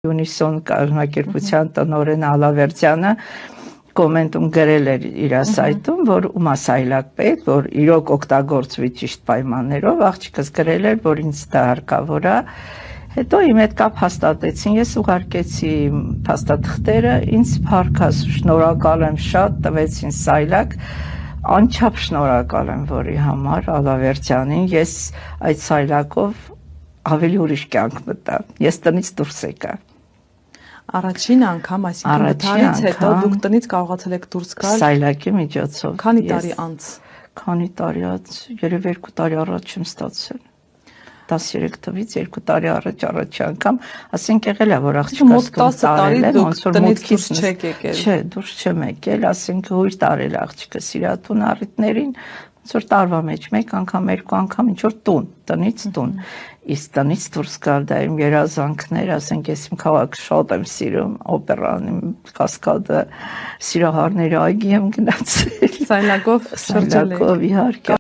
Unison կազմակերպության տնօրեն Ալավերդյանը կոմենտում գրել էր իր սայթում, որ ումասայլակ պետք, որ իրոք օգտագործվի ճիշտ պայմաններով, աղջիկս գրել էր, որ ինձ դա հարկավոր է։ Հետո իմ հետ կապ հաստատեցին, ես ուղարկեցի փաստաթղթերը, ինձ փառքած շնորհակալ եմ շատ, տվեցին սայլակ, անչափ շնորհակալ եմ որի համար Ալավերդյանին, ես այդ սայլակով ավելի ուրիշ կյանք մտա, ես տնից դուրս եկա։ Առաջին անգամ, այսինքն վթարից հետո դուք տնից կարողացել եք դուրս գալ սայլակի միջոցով։ Քանի տարի անց։ Քանի տարի անց, երևի 2 տարի առաջ եմ ստացել։ 13 թվից 2 տարի առաջի անգամ, ասենք եղել է, որ աղջիկս մոտ 10 տարի դուք տնից դուրս չեք եկել։ Չէ, դուրս չեմ եկել, ասենք հույր տարել աղջիկս իրատուն առիթներին, ոնց որ տարվա մեջ մեկ անգամ, երկու անգամ ինչ որ տուն, տնից տուն։ Իսկ տնից դուրս գալ դա իմ երազանքներ, ասենք ես իմ քաղաքը շատ եմ սիրում, օպերան, իմ Կասկադը, Սիրահարների այգի եմ գնացել։ Սայլակով շրջել եք։ Սայլակով իհարկե։